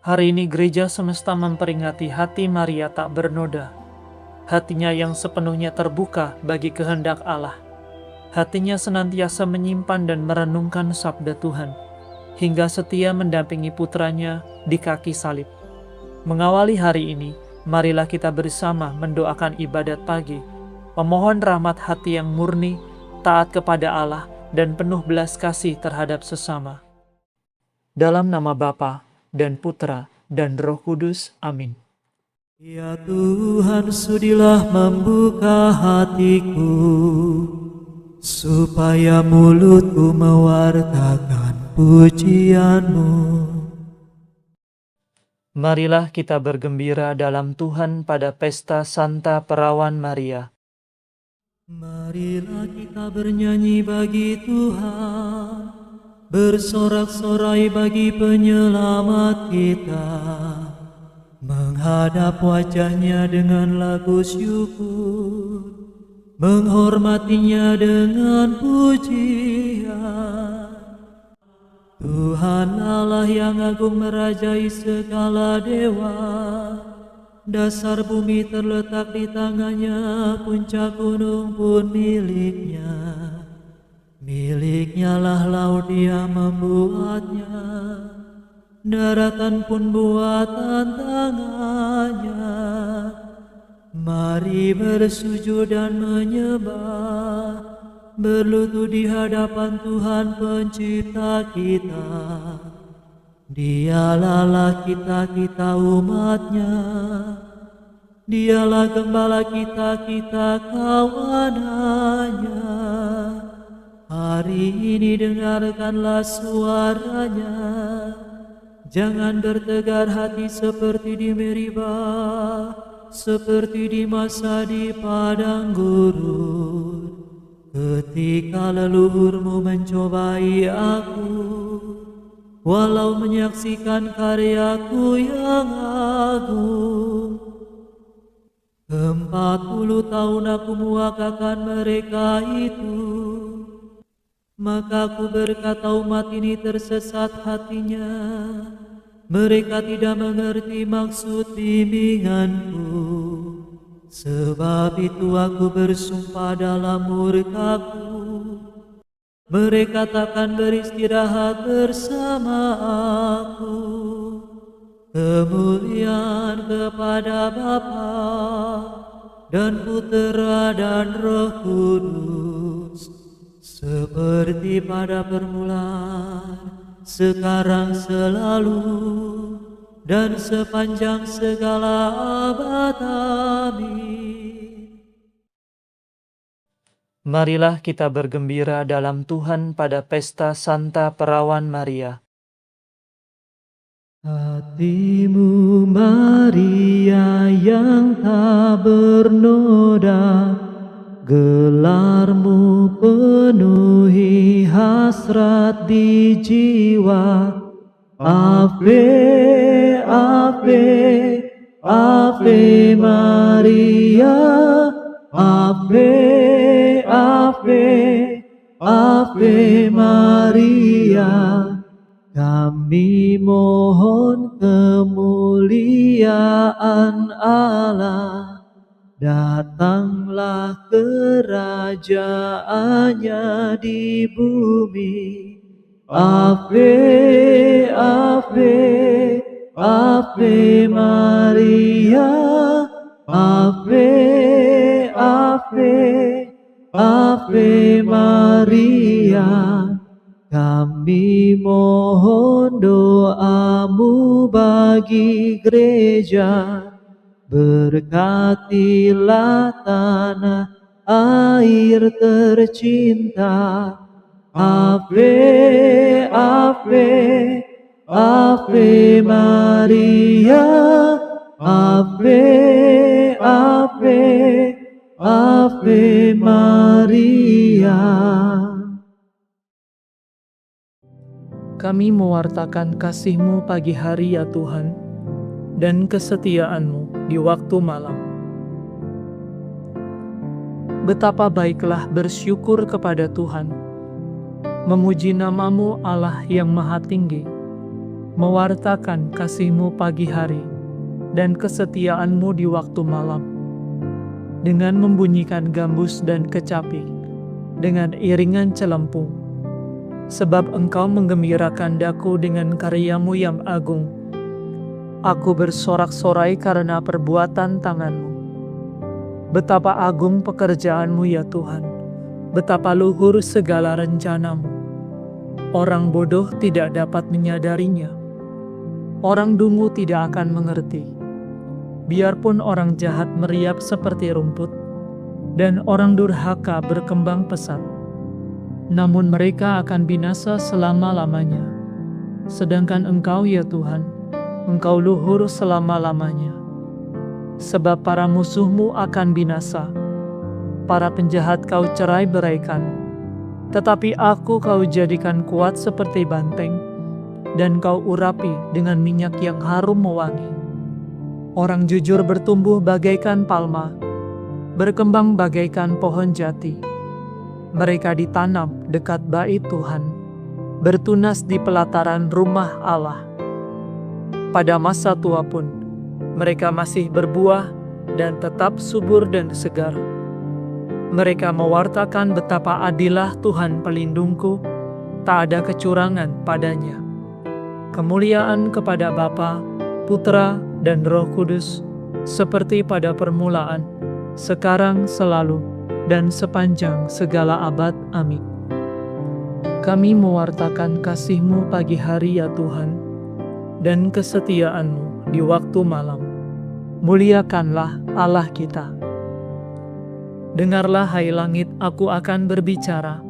Hari ini gereja semesta memperingati hati Maria tak bernoda. Hatinya yang sepenuhnya terbuka bagi kehendak Allah. Hatinya senantiasa menyimpan dan merenungkan sabda Tuhan, hingga setia mendampingi putranya di kaki salib. Mengawali hari ini, marilah kita bersama mendoakan ibadat pagi, memohon rahmat hati yang murni, taat kepada Allah, dan penuh belas kasih terhadap sesama. Dalam nama Bapa dan Putra dan Roh Kudus. Amin. Ya Tuhan, sudilah membuka hatiku, supaya mulutku mewartakan pujian-Mu. Marilah kita bergembira dalam Tuhan pada pesta Santa Perawan Maria. Marilah kita bernyanyi bagi Tuhan, bersorak-sorai bagi penyelamat kita, menghadap wajahnya dengan lagu syukur, menghormatinya dengan pujian. Tuhan Allah yang agung merajai segala dewa, dasar bumi terletak di tangannya, puncak gunung pun miliknya. Miliknya lah laut, Dia membuatnya, daratan pun buatan tangannya. Mari bersujud dan menyembah, berlutut di hadapan Tuhan pencipta kita. Dialah Allah kita umatnya, Dialah gembala kita kawanannya. Hari ini dengarkanlah suaranya, jangan bertegar hati seperti di Meribah, seperti di masa di padang gurun, ketika leluhurmu mencobai aku, walau menyaksikan karyaku yang agung. 40 tahun aku muakakan mereka itu, maka aku berkata umat ini tersesat hatinya, mereka tidak mengerti maksud bimbinganku. Sebab itu aku bersumpah dalam murkaku, mereka takkan beristirahat bersama aku. Kemuliaan kepada Bapa dan Putera dan Roh Kudus, seperti pada permulaan, sekarang, selalu, dan sepanjang segala abad. Amin. Marilah kita bergembira dalam Tuhan pada pesta Santa Perawan Maria. Hatimu Maria yang tak bernoda, gelarmu penuhi hasrat di jiwa. Ave, Ave, Ave Maria, Ave, Ave, Ave Maria. Kami mohon kemuliaan Allah, datanglah kerajaannya di bumi. Ave, Ave, Ave Maria, Ave, Ave, Ave Maria. Kami mohon doamu bagi gereja, berkatilah tanah air tercinta. Ave, Ave, Ave Maria, Ave, Ave, Ave Maria. Kami mewartakan kasih-Mu pagi hari ya Tuhan, dan kesetiaan-Mu di waktu malam. Betapa baiklah bersyukur kepada Tuhan, memuji nama-Mu Allah yang maha tinggi, mewartakan kasih-Mu pagi hari dan kesetiaan-Mu di waktu malam, dengan membunyikan gambus dan kecapi, dengan iringan celempung. Sebab Engkau menggembirakan daku dengan karya-Mu yang agung. Aku bersorak-sorai karena perbuatan tangan-Mu. Betapa agung pekerjaan-Mu ya Tuhan, betapa luhur segala rencana-Mu. Orang bodoh tidak dapat menyadarinya. Orang dungu tidak akan mengerti. Biarpun orang jahat meriap seperti rumput, dan orang durhaka berkembang pesat, namun mereka akan binasa selama-lamanya. Sedangkan Engkau ya Tuhan, Engkau luhur selama-lamanya. Sebab para musuh-Mu akan binasa, para penjahat Kau cerai-beraikan, tetapi aku Kau jadikan kuat seperti banteng, dan Kau urapi dengan minyak yang harum mewangi. Orang jujur bertumbuh bagaikan palma, berkembang bagaikan pohon jati. Mereka ditanam dekat bait Tuhan, bertunas di pelataran rumah Allah. Pada masa tua pun, mereka masih berbuah dan tetap subur dan segar. Mereka mewartakan betapa adilah Tuhan pelindungku, tak ada kecurangan padanya. Kemuliaan kepada Bapa, Putra, dan Roh Kudus, seperti pada permulaan, sekarang, selalu, dan sepanjang segala abad. Amin. Kami mewartakan kasih-Mu pagi hari ya Tuhan, dan kesetiaan-Mu di waktu malam. Muliakanlah Allah kita. Dengarlah hai langit, aku akan berbicara.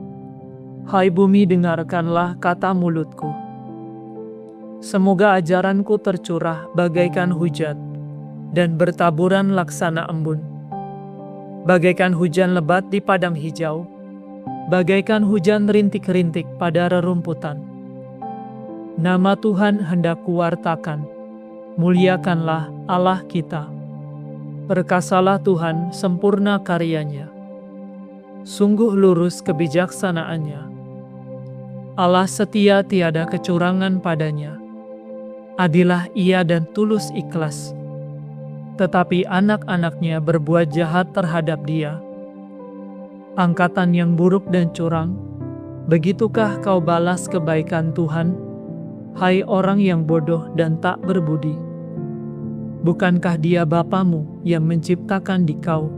Hai bumi, dengarkanlah kata mulutku. Semoga ajaranku tercurah bagaikan hujan, dan bertaburan laksana embun. Bagaikan hujan lebat di padang hijau, bagaikan hujan rintik-rintik pada rerumputan. Nama Tuhan hendak kuwartakan, muliakanlah Allah kita. Perkasalah Tuhan, sempurna karyanya. Sungguh lurus kebijaksanaannya. Allah setia, tiada kecurangan padanya. Adilah Ia dan tulus ikhlas. Tetapi anak-anaknya berbuat jahat terhadap Dia. Angkatan yang buruk dan curang, begitukah kau balas kebaikan Tuhan, hai orang yang bodoh dan tak berbudi? Bukankah Dia Bapamu yang menciptakan dikau,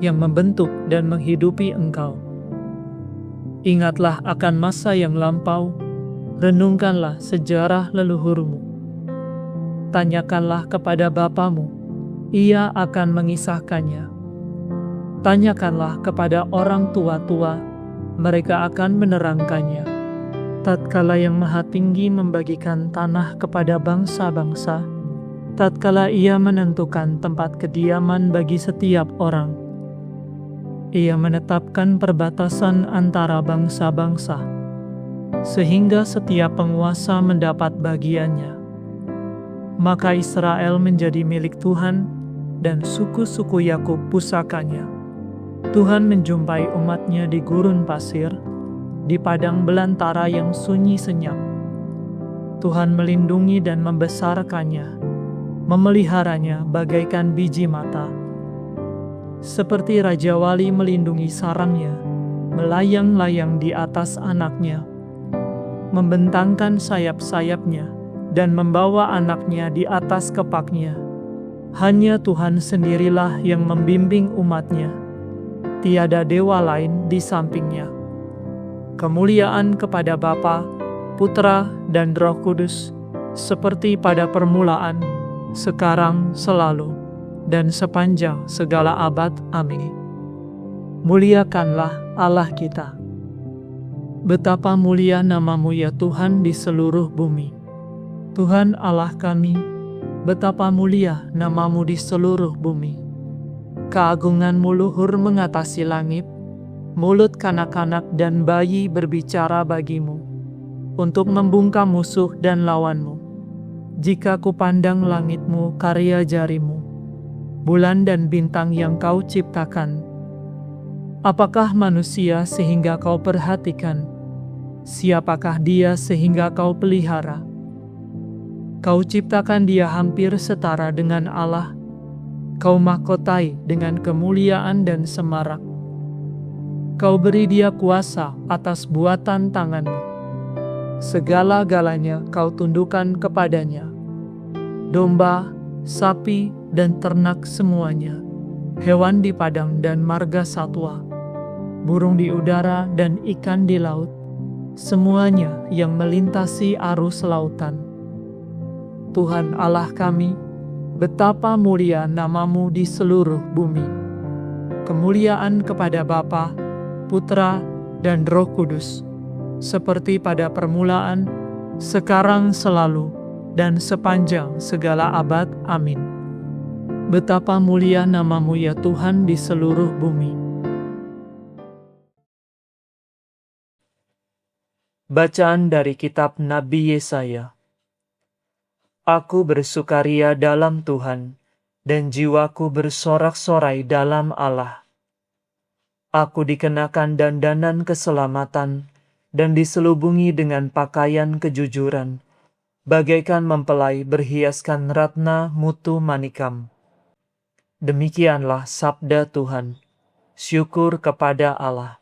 yang membentuk dan menghidupi engkau? Ingatlah akan masa yang lampau, renungkanlah sejarah leluhurmu. Tanyakanlah kepada Bapamu, Ia akan mengisahkannya. Tanyakanlah kepada orang tua-tua, mereka akan menerangkannya. Tatkala Yang Maha Tinggi membagikan tanah kepada bangsa-bangsa, tatkala Ia menentukan tempat kediaman bagi setiap orang, Ia menetapkan perbatasan antara bangsa-bangsa, sehingga setiap penguasa mendapat bagiannya. Maka Israel menjadi milik Tuhan, dan suku-suku Yakub pusakanya. Tuhan menjumpai umatnya di gurun pasir, di padang belantara yang sunyi senyap. Tuhan melindungi dan membesarkannya, memeliharanya bagaikan biji mata. Seperti Raja Wali melindungi sarangnya, melayang-layang di atas anaknya, membentangkan sayap-sayapnya, dan membawa anaknya di atas kepaknya. Hanya Tuhan sendirilah yang membimbing umatnya. Tiada dewa lain di sampingnya. Kemuliaan kepada Bapa, Putra, dan Roh Kudus, seperti pada permulaan, sekarang, selalu, dan sepanjang segala abad. Amin. Muliakanlah Allah kita. Betapa mulia nama-Mu ya Tuhan di seluruh bumi. Tuhan Allah kami, betapa mulia nama-Mu di seluruh bumi. Keagungan-Mu luhur mengatasi langit, mulut kanak-kanak dan bayi berbicara bagi-Mu, untuk membungkam musuh dan lawan-Mu. Jika kupandang langit-Mu, karya jari-Mu, bulan dan bintang yang Kau ciptakan, apakah manusia sehingga Kau perhatikan? Siapakah dia sehingga Kau pelihara? Kau ciptakan dia hampir setara dengan Allah. Kau mahkotai dengan kemuliaan dan semarak. Kau beri dia kuasa atas buatan tanganmu. Segala-galanya kau tundukkan kepadanya. Domba, sapi, dan ternak semuanya, hewan di padang dan marga satwa, burung di udara dan ikan di laut, semuanya yang melintasi arus lautan. Tuhan Allah kami, betapa mulia nama-Mu di seluruh bumi. Kemuliaan kepada Bapa, Putra, dan Roh Kudus, seperti pada permulaan, sekarang, selalu, dan sepanjang segala abad. Amin. Betapa mulia nama-Mu ya Tuhan di seluruh bumi. Bacaan dari kitab Nabi Yesaya. Aku bersukaria dalam Tuhan, dan jiwaku bersorak-sorai dalam Allah. Aku dikenakan dandanan keselamatan, dan diselubungi dengan pakaian kejujuran, bagaikan mempelai berhiaskan ratna mutu manikam. Demikianlah sabda Tuhan. Syukur kepada Allah.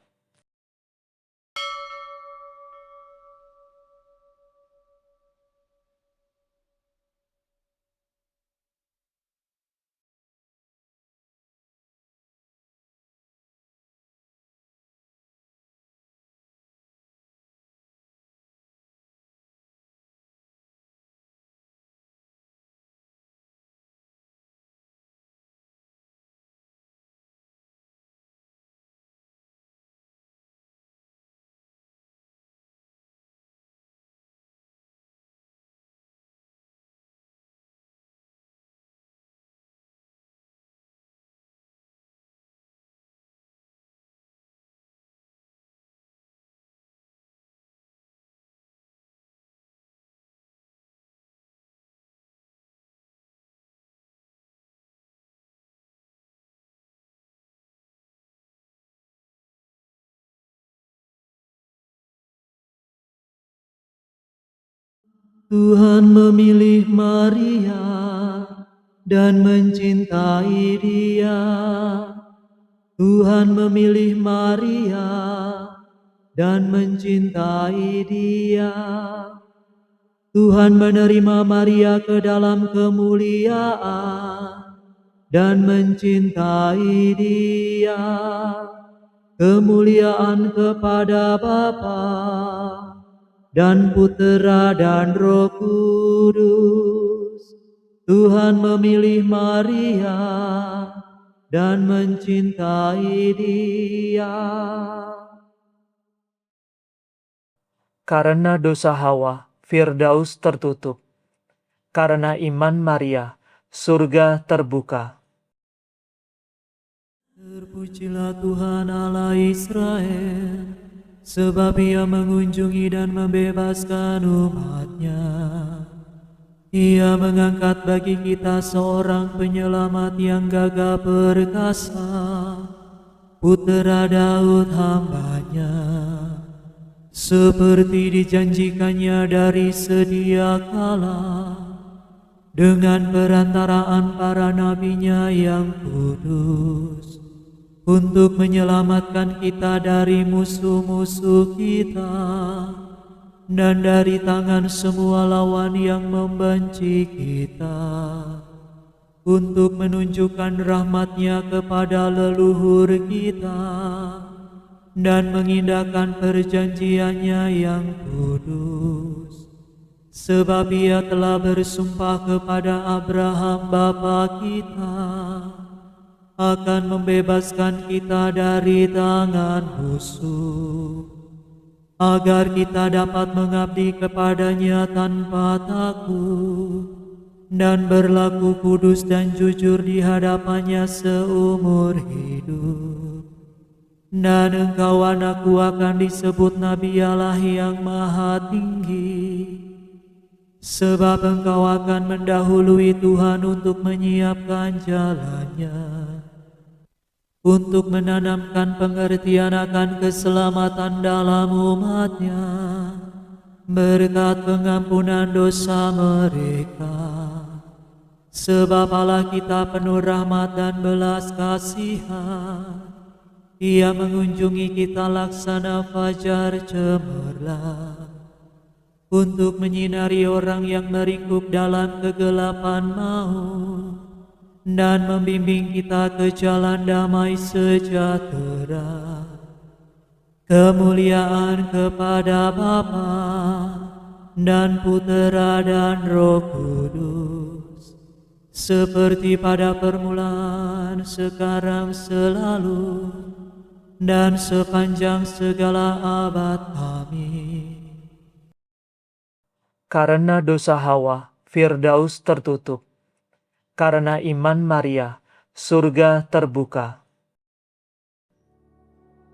Tuhan memilih Maria dan mencintai dia. Tuhan memilih Maria dan mencintai dia. Tuhan menerima Maria ke dalam kemuliaan dan mencintai dia. Kemuliaan kepada Bapa dan Putera dan Roh Kudus. Tuhan memilih Maria dan mencintai dia. Karena dosa Hawa, Firdaus tertutup. Karena iman Maria, surga terbuka. Terpujilah Tuhan Allah Israel, sebab Ia mengunjungi dan membebaskan umat-Nya. Ia mengangkat bagi kita seorang penyelamat yang gagah perkasa, Putera Daud hamba-Nya. Seperti dijanjikannya dari sedia kala, dengan perantaraan para nabi-Nya yang kudus, untuk menyelamatkan kita dari musuh-musuh kita dan dari tangan semua lawan yang membenci kita, untuk menunjukkan rahmat-Nya kepada leluhur kita dan mengindahkan perjanjian-Nya yang kudus. Sebab Ia telah bersumpah kepada Abraham bapa kita akan membebaskan kita dari tangan musuh, agar kita dapat mengabdi kepada-Nya tanpa takut dan berlaku kudus dan jujur di hadapan-Nya seumur hidup. Dan engkau anakku akan disebut Nabi Allah yang Maha Tinggi, sebab engkau akan mendahului Tuhan untuk menyiapkan jalan-Nya, untuk menanamkan pengertian akan keselamatan dalam umat-Nya, berkat pengampunan dosa mereka. Sebab Allah kita penuh rahmat dan belas kasihan. Ia mengunjungi kita laksana fajar cemerlang, untuk menyinari orang yang meringkuk dalam kegelapan maut, dan membimbing kita ke jalan damai sejahtera. Kemuliaan kepada Bapa dan Putera dan Roh Kudus, seperti pada permulaan, sekarang, selalu, dan sepanjang segala abad. Amin. Karena dosa Hawa, Firdaus tertutup. Karena iman Maria, surga terbuka.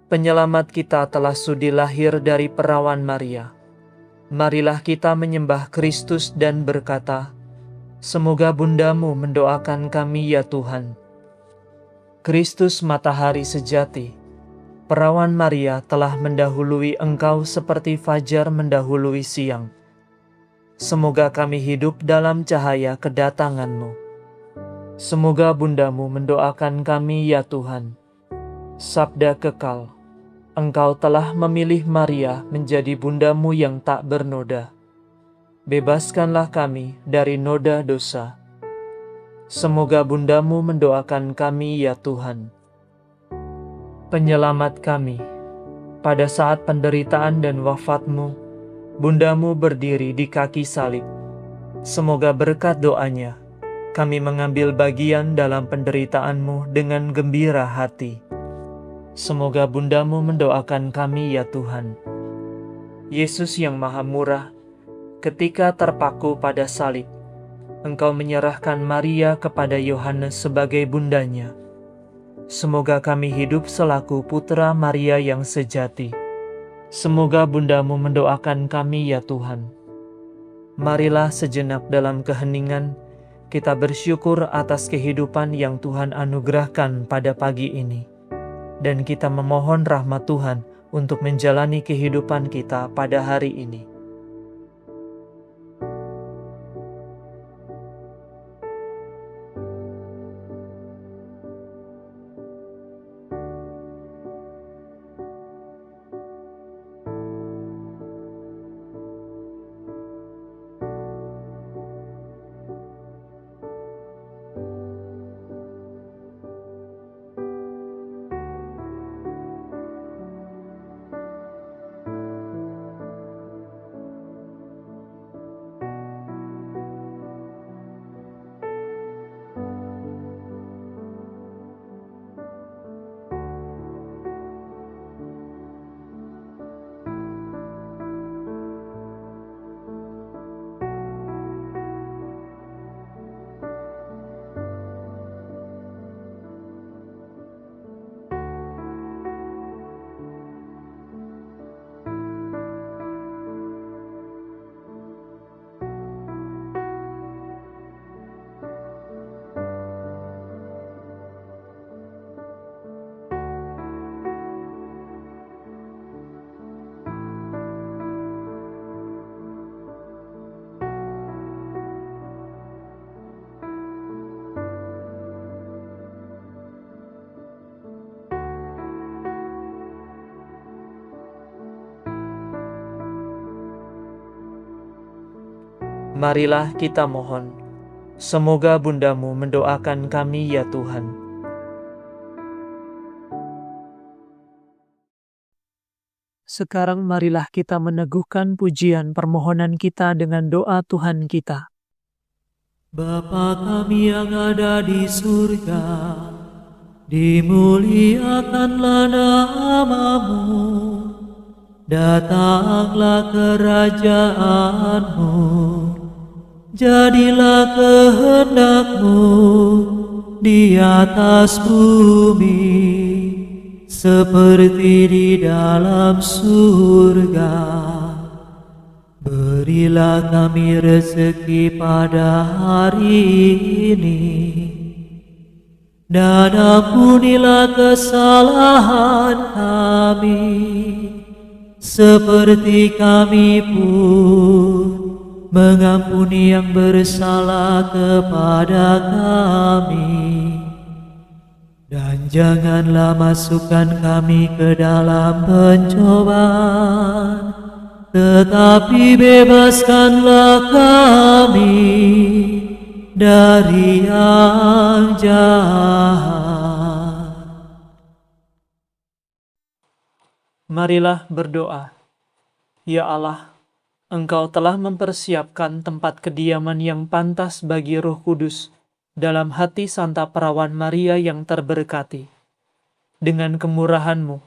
Penyelamat kita telah sudi lahir dari perawan Maria. Marilah kita menyembah Kristus dan berkata, semoga bundamu mendoakan kami ya Tuhan. Kristus matahari sejati, perawan Maria telah mendahului engkau seperti fajar mendahului siang. Semoga kami hidup dalam cahaya kedatanganmu. Semoga bundamu mendoakan kami ya Tuhan. Sabda kekal, engkau telah memilih Maria menjadi bundamu yang tak bernoda. Bebaskanlah kami dari noda dosa. Semoga bundamu mendoakan kami ya Tuhan. Penyelamat kami, pada saat penderitaan dan wafatmu, bundamu berdiri di kaki salib. Semoga berkat doanya, kami mengambil bagian dalam penderitaanmu dengan gembira hati. Semoga bundamu mendoakan kami ya Tuhan. Yesus yang maha murah, ketika terpaku pada salib, engkau menyerahkan Maria kepada Yohanes sebagai bundanya. Semoga kami hidup selaku putra Maria yang sejati. Semoga bundamu mendoakan kami ya Tuhan. Marilah sejenak dalam keheningan, kita bersyukur atas kehidupan yang Tuhan anugerahkan pada pagi ini. Dan kita memohon rahmat Tuhan untuk menjalani kehidupan kita pada hari ini. Marilah kita mohon, semoga bundamu mendoakan kami ya Tuhan. Sekarang marilah kita meneguhkan pujian permohonan kita dengan doa Tuhan kita. Bapa kami yang ada di surga, dimuliakanlah namamu, datanglah kerajaanmu, jadilah kehendakmu di atas bumi seperti di dalam surga. Berilah kami rezeki pada hari ini, dan ampunilah kesalahan kami, seperti kami pun mengampuni yang bersalah kepada kami. Dan janganlah masukkan kami ke dalam pencobaan, tetapi bebaskanlah kami dari yang jahat. Marilah berdoa. Ya Allah, Engkau telah mempersiapkan tempat kediaman yang pantas bagi Roh Kudus dalam hati Santa Perawan Maria yang terberkati. Dengan kemurahan-Mu,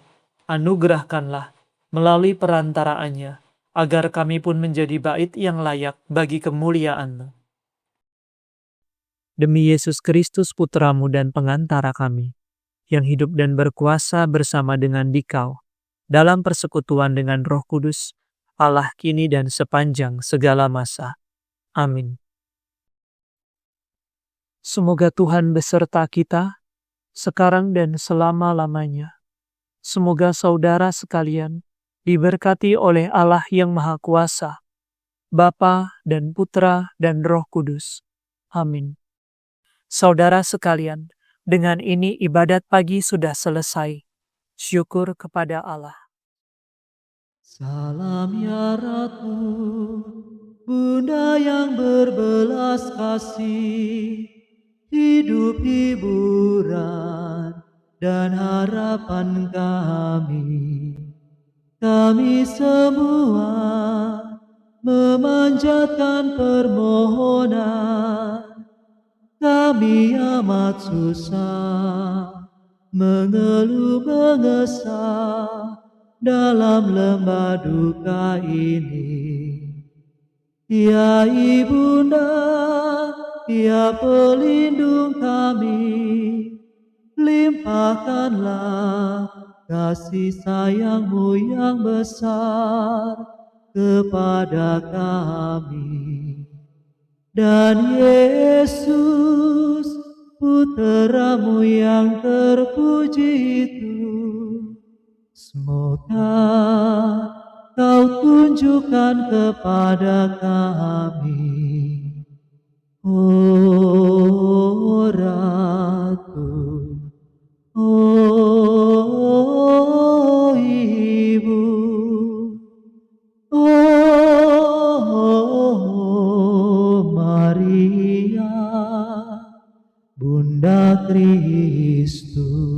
anugerahkanlah melalui perantaraannya, agar kami pun menjadi bait yang layak bagi kemuliaan-Mu. Demi Yesus Kristus Putra-Mu dan pengantara kami, yang hidup dan berkuasa bersama dengan Dikau, dalam persekutuan dengan Roh Kudus, Allah kini dan sepanjang segala masa. Amin. Semoga Tuhan beserta kita, sekarang dan selama-lamanya. Semoga saudara sekalian diberkati oleh Allah yang Maha Kuasa, Bapa dan Putra dan Roh Kudus. Amin. Saudara sekalian, dengan ini ibadat pagi sudah selesai. Syukur kepada Allah. Salam ya Ratu, Bunda yang berbelas kasih, hidup hiburan dan harapan kami. Kami semua memanjatkan permohonan, kami amat susah, mengeluh mengesah dalam lembah duka ini. Ya Ibunda, ya pelindung kami, limpahkanlah kasih sayang-Mu yang besar kepada kami. Dan Yesus, Putra-Mu yang terpuji itu, semoga Kau tunjukkan kepada kami, oh Ratu, oh Ibu, oh Maria, Bunda Kristus.